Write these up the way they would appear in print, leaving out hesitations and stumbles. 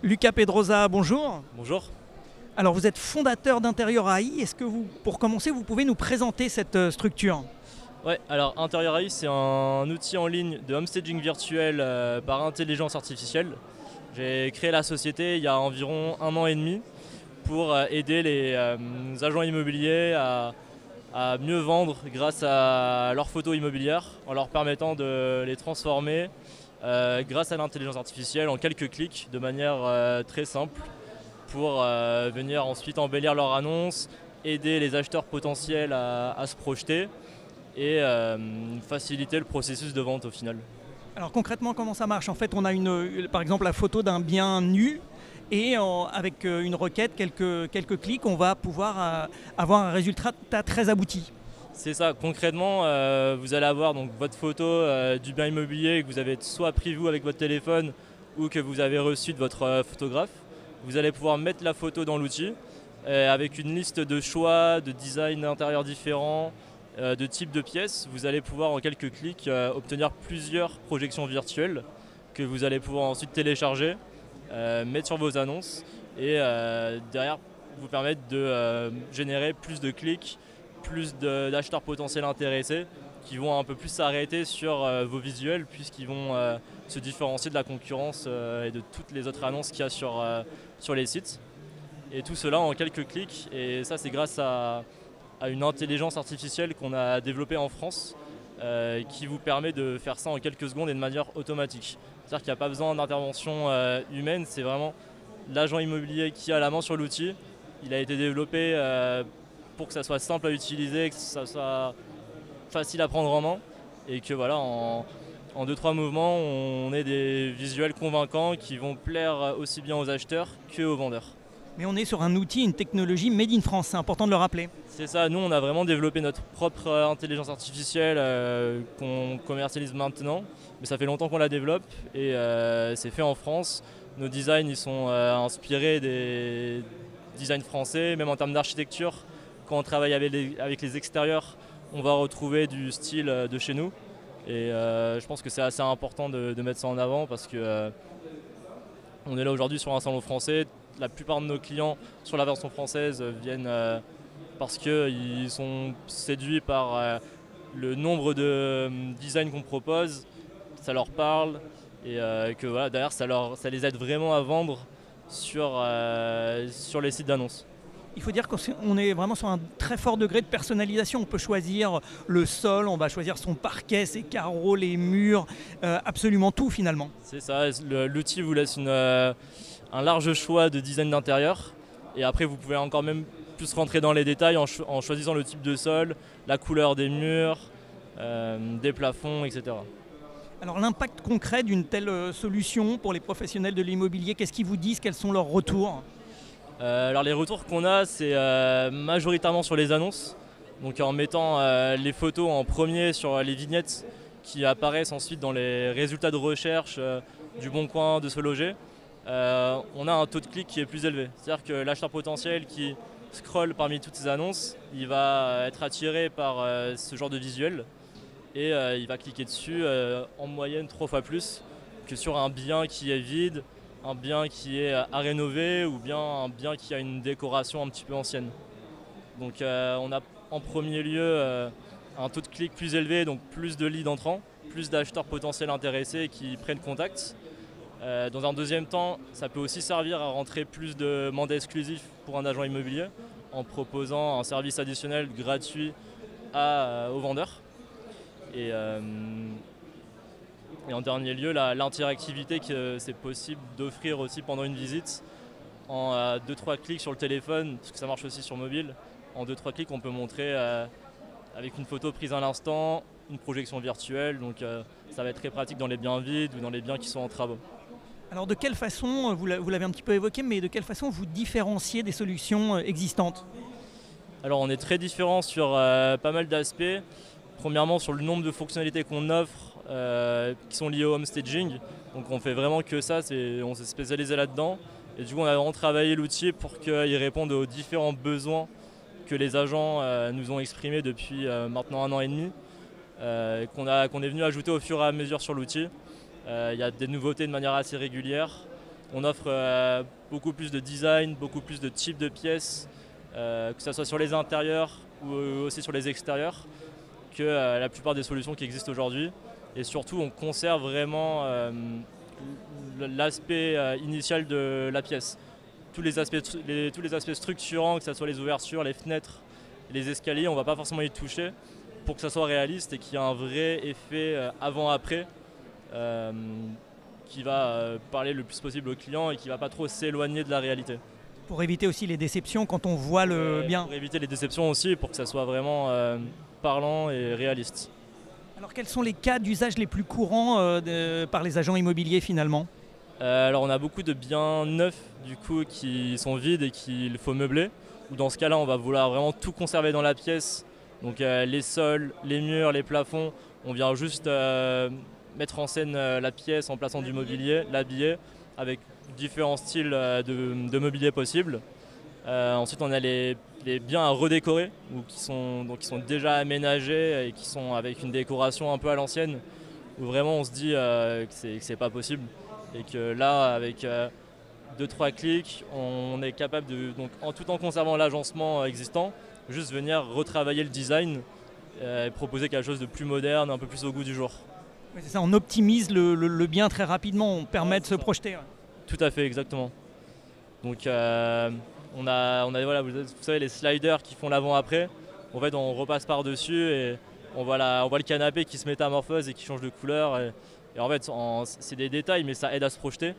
Lucas Pedrosa, bonjour. Bonjour. Alors vous êtes fondateur d'Intérieur AI. Est-ce que vous, pour commencer, vous pouvez nous présenter cette structure? Ouais, alors Interior AI, c'est un outil en ligne de homestaging virtuel par intelligence artificielle. J'ai créé la société il y a environ 1 an et demi pour aider les agents immobiliers à mieux vendre grâce à leurs photos immobilières en leur permettant de les transformer grâce à l'intelligence artificielle en quelques clics de manière très simple pour venir ensuite embellir leur annonce, aider les acheteurs potentiels à se projeter et faciliter le processus de vente au final. Alors concrètement, comment ça marche? En fait, on a par exemple la photo d'un bien nu et avec une requête, quelques clics, on va pouvoir avoir un résultat très abouti. C'est ça, concrètement, vous allez avoir donc votre photo du bien immobilier que vous avez soit pris vous avec votre téléphone ou que vous avez reçu de votre photographe. Vous allez pouvoir mettre la photo dans l'outil avec une liste de choix, de designs intérieurs différents, de types de pièces. Vous allez pouvoir en quelques clics obtenir plusieurs projections virtuelles que vous allez pouvoir ensuite télécharger, mettre sur vos annonces et derrière vous permettre de générer plus de clics, plus d'acheteurs potentiels intéressés qui vont un peu plus s'arrêter sur vos visuels puisqu'ils vont se différencier de la concurrence et de toutes les autres annonces qu'il y a sur les sites. Et tout cela en quelques clics, et ça c'est grâce à une intelligence artificielle qu'on a développée en France qui vous permet de faire ça en quelques secondes et de manière automatique. C'est-à-dire qu'il n'y a pas besoin d'intervention humaine, c'est vraiment l'agent immobilier qui a la main sur l'outil. Il a été développé pour que ça soit simple à utiliser, que ça soit facile à prendre en main et que voilà, en 2-3 mouvements, on ait des visuels convaincants qui vont plaire aussi bien aux acheteurs qu'aux vendeurs. Mais on est sur un outil, une technologie made in France, c'est important de le rappeler. C'est ça, nous on a vraiment développé notre propre intelligence artificielle qu'on commercialise maintenant, mais ça fait longtemps qu'on la développe et c'est fait en France. Nos designs ils sont inspirés des designs français, même en termes d'architecture. Quand on travaille avec les extérieurs, on va retrouver du style de chez nous. Et je pense que c'est assez important de mettre ça en avant parce que on est là aujourd'hui sur un salon français. La plupart de nos clients sur la version française viennent parce qu'ils sont séduits par le nombre de designs qu'on propose, ça leur parle et que voilà, derrière ça les aide vraiment à vendre sur les sites d'annonces. Il faut dire qu'on est vraiment sur un très fort degré de personnalisation. On peut choisir le sol, on va choisir son parquet, ses carreaux, les murs, absolument tout finalement. C'est ça, l'outil vous laisse un large choix de design d'intérieur et après vous pouvez encore même plus rentrer dans les détails en choisissant le type de sol, la couleur des murs, des plafonds, etc. Alors l'impact concret d'une telle solution pour les professionnels de l'immobilier, qu'est-ce qu'ils vous disent? Quels sont leurs retours? Alors les retours qu'on a, c'est majoritairement sur les annonces, donc en mettant les photos en premier sur les vignettes qui apparaissent ensuite dans les résultats de recherche du Bon Coin, de Se Loger. On a un taux de clic qui est plus élevé. C'est-à-dire que l'acheteur potentiel qui scrolle parmi toutes ces annonces, il va être attiré par ce genre de visuel et il va cliquer dessus en moyenne 3 fois plus que sur un bien qui est vide, un bien qui est à rénover ou bien un bien qui a une décoration un petit peu ancienne. Donc on a en premier lieu un taux de clic plus élevé, donc plus de leads entrants, plus d'acheteurs potentiels intéressés qui prennent contact. Dans un deuxième temps, ça peut aussi servir à rentrer plus de mandats exclusifs pour un agent immobilier en proposant un service additionnel gratuit aux vendeurs. Et en dernier lieu, l'interactivité que c'est possible d'offrir aussi pendant une visite en 2-3 clics sur le téléphone, parce que ça marche aussi sur mobile. En 2-3 clics, on peut montrer avec une photo prise à l'instant, une projection virtuelle. Donc ça va être très pratique dans les biens vides ou dans les biens qui sont en travaux. Alors de quelle façon, vous l'avez un petit peu évoqué, mais de quelle façon vous différenciez des solutions existantes? Alors on est très différent sur pas mal d'aspects. Premièrement sur le nombre de fonctionnalités qu'on offre qui sont liées au homestaging. Donc on fait vraiment que ça, on s'est spécialisé là-dedans. Et du coup on a vraiment travaillé l'outil pour qu'il réponde aux différents besoins que les agents nous ont exprimés depuis maintenant 1 an et demi. Qu'on est venu ajouter au fur et à mesure sur l'outil. Il y a des nouveautés de manière assez régulière. On offre beaucoup plus de design, beaucoup plus de types de pièces, que ce soit sur les intérieurs ou aussi sur les extérieurs, que la plupart des solutions qui existent aujourd'hui. Et surtout, on conserve vraiment l'aspect initial de la pièce. Tous les aspects structurants, que ce soit les ouvertures, les fenêtres, les escaliers, on ne va pas forcément y toucher pour que ça soit réaliste et qu'il y ait un vrai effet avant-après qui va parler le plus possible au client et qui ne va pas trop s'éloigner de la réalité. Pour éviter aussi les déceptions quand on voit le bien. Pour éviter les déceptions aussi, pour que ça soit vraiment parlant et réaliste. Alors quels sont les cas d'usage les plus courants par les agents immobiliers finalement ? Alors on a beaucoup de biens neufs du coup qui sont vides et qu'il faut meubler. Ou dans ce cas-là, on va vouloir vraiment tout conserver dans la pièce. Donc les sols, les murs, les plafonds, on vient juste mettre en scène la pièce en plaçant du mobilier, l'habiller avec différents styles de mobilier possibles. Ensuite, on a les biens à redécorer ou qui sont déjà aménagés et qui sont avec une décoration un peu à l'ancienne, où vraiment on se dit que c'est pas possible et que là, avec 2-3 clics, on est capable de, donc, tout en conservant l'agencement existant, juste venir retravailler le design et proposer quelque chose de plus moderne, un peu plus au goût du jour. Oui, c'est ça, on optimise le bien très rapidement, on permet de se projeter. Ouais. Tout à fait, exactement. Donc on a voilà, vous savez, les sliders qui font l'avant-après. En fait, on repasse par-dessus et on voit le canapé qui se métamorphose et qui change de couleur. Et en fait, c'est des détails, mais ça aide à se projeter.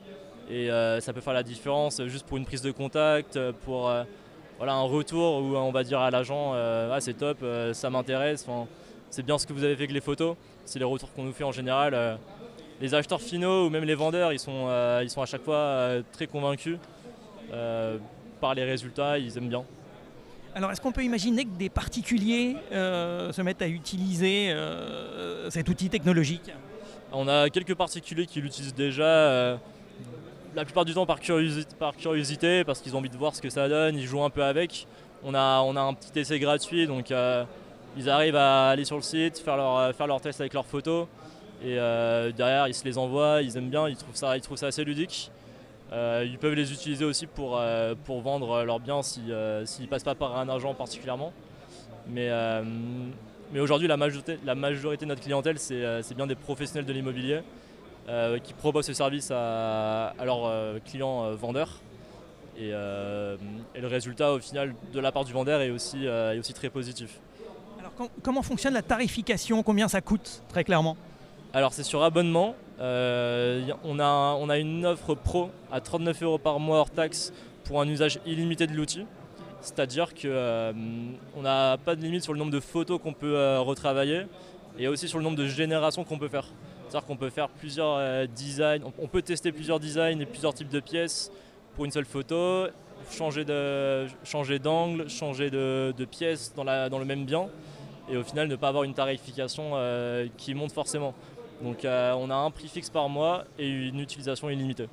Et ça peut faire la différence juste pour une prise de contact, pour voilà, un retour où on va dire à l'agent ah, c'est top, ça m'intéresse, c'est bien ce que vous avez fait avec les photos. C'est les retours qu'on nous fait en général. Les acheteurs finaux ou même les vendeurs, ils sont à chaque fois très convaincus par les résultats, ils aiment bien. Alors est-ce qu'on peut imaginer que des particuliers se mettent à utiliser cet outil technologique ? On a quelques particuliers qui l'utilisent déjà, la plupart du temps par curiosité, parce qu'ils ont envie de voir ce que ça donne, ils jouent un peu avec. On a un petit essai gratuit, donc ils arrivent à aller sur le site, faire leur test avec leurs photos. Et derrière, ils se les envoient, ils aiment bien, ils trouvent ça assez ludique. Ils peuvent les utiliser aussi pour vendre leurs biens s'ils ne passent pas par un agent particulièrement. Mais aujourd'hui, la majorité de notre clientèle, c'est bien des professionnels de l'immobilier qui proposent ce service à leurs clients vendeurs. Et le résultat, au final, de la part du vendeur est aussi très positif. Alors comment fonctionne la tarification ? Combien ça coûte, très clairement ? Alors c'est sur abonnement, on a une offre pro à 39 € par mois hors taxe pour un usage illimité de l'outil. C'est-à-dire qu'on n'a pas de limite sur le nombre de photos qu'on peut retravailler et aussi sur le nombre de générations qu'on peut faire. C'est-à-dire qu'on peut faire plusieurs designs, on peut tester plusieurs designs et plusieurs types de pièces pour une seule photo, changer d'angle, changer de pièce dans le même bien et au final ne pas avoir une tarification qui monte forcément. Donc on a un prix fixe par mois et une utilisation illimitée.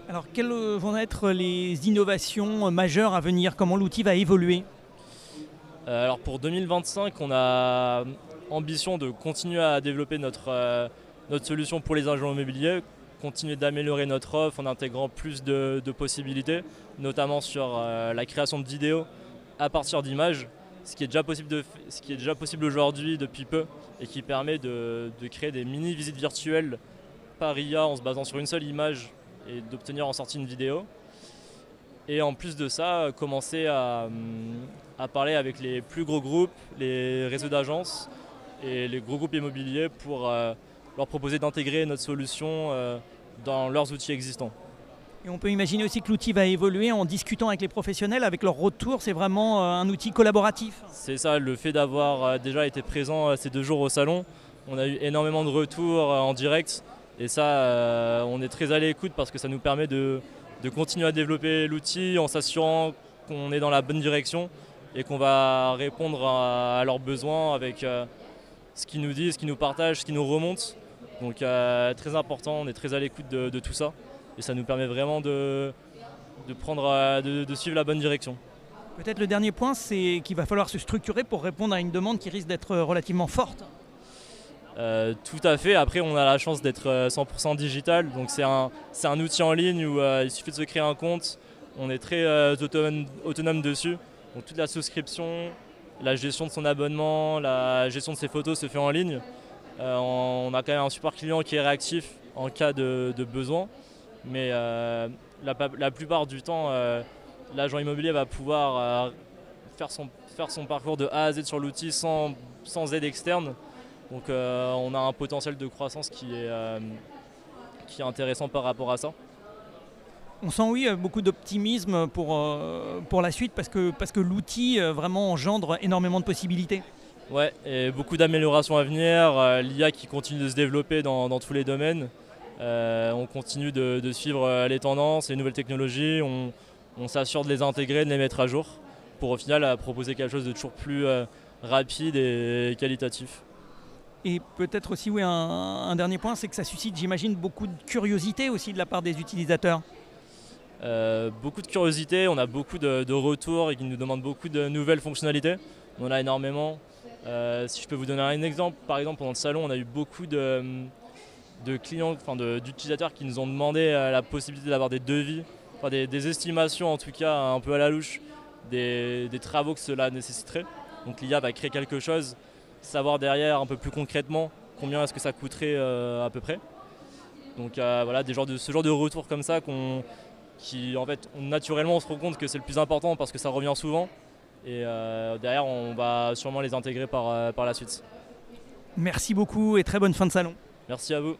Alors quelles vont être les innovations majeures à venir ? Comment l'outil va évoluer ? Alors pour 2025, on a ambition de continuer à développer notre solution pour les agents immobiliers, continuer d'améliorer notre offre en intégrant plus de possibilités, notamment sur la création de vidéos à partir d'images. Ce qui est déjà possible aujourd'hui depuis peu et qui permet de créer des mini-visites virtuelles par IA en se basant sur une seule image et d'obtenir en sortie une vidéo. Et en plus de ça, commencer à parler avec les plus gros groupes, les réseaux d'agences et les gros groupes immobiliers pour leur proposer d'intégrer notre solution dans leurs outils existants. Et on peut imaginer aussi que l'outil va évoluer en discutant avec les professionnels, avec leur retour. C'est vraiment un outil collaboratif. C'est ça, le fait d'avoir déjà été présent ces 2 jours au salon, on a eu énormément de retours en direct. Et ça, on est très à l'écoute parce que ça nous permet de continuer à développer l'outil en s'assurant qu'on est dans la bonne direction et qu'on va répondre à leurs besoins avec ce qu'ils nous disent, ce qu'ils nous partagent, ce qu'ils nous remontent. Donc très important, on est très à l'écoute de tout ça. Et ça nous permet vraiment de suivre la bonne direction. Peut-être le dernier point, c'est qu'il va falloir se structurer pour répondre à une demande qui risque d'être relativement forte. Tout à fait. Après, on a la chance d'être 100% digital. Donc c'est un outil en ligne où il suffit de se créer un compte. On est très autonome dessus. Donc toute la souscription, la gestion de son abonnement, la gestion de ses photos se fait en ligne. On a quand même un support client qui est réactif en cas de besoin. Mais la plupart du temps, l'agent immobilier va pouvoir faire son parcours de A à Z sur l'outil sans aide externe. Donc on a un potentiel de croissance qui est intéressant par rapport à ça. On sent oui beaucoup d'optimisme pour la suite parce que l'outil vraiment engendre énormément de possibilités. Ouais, et beaucoup d'améliorations à venir, l'IA qui continue de se développer dans tous les domaines. On continue de suivre les tendances, les nouvelles technologies, on s'assure de les intégrer, de les mettre à jour pour au final proposer quelque chose de toujours plus rapide et qualitatif. Et peut-être aussi oui, un dernier point, c'est que ça suscite, j'imagine, beaucoup de curiosité aussi de la part des utilisateurs. Beaucoup de curiosité, on a beaucoup de retours et qui nous demandent beaucoup de nouvelles fonctionnalités. On en a énormément. Si je peux vous donner un exemple, par exemple pendant le salon, on a eu beaucoup de clients, d'utilisateurs qui nous ont demandé la possibilité d'avoir des devis, des estimations en tout cas un peu à la louche des travaux que cela nécessiterait. Donc l'IA va créer quelque chose, savoir derrière un peu plus concrètement combien est-ce que ça coûterait à peu près. Donc voilà, ce genre de retours comme ça qui en fait naturellement on se rend compte que c'est le plus important parce que ça revient souvent et derrière on va sûrement les intégrer par la suite. Merci beaucoup et très bonne fin de salon. Merci à vous.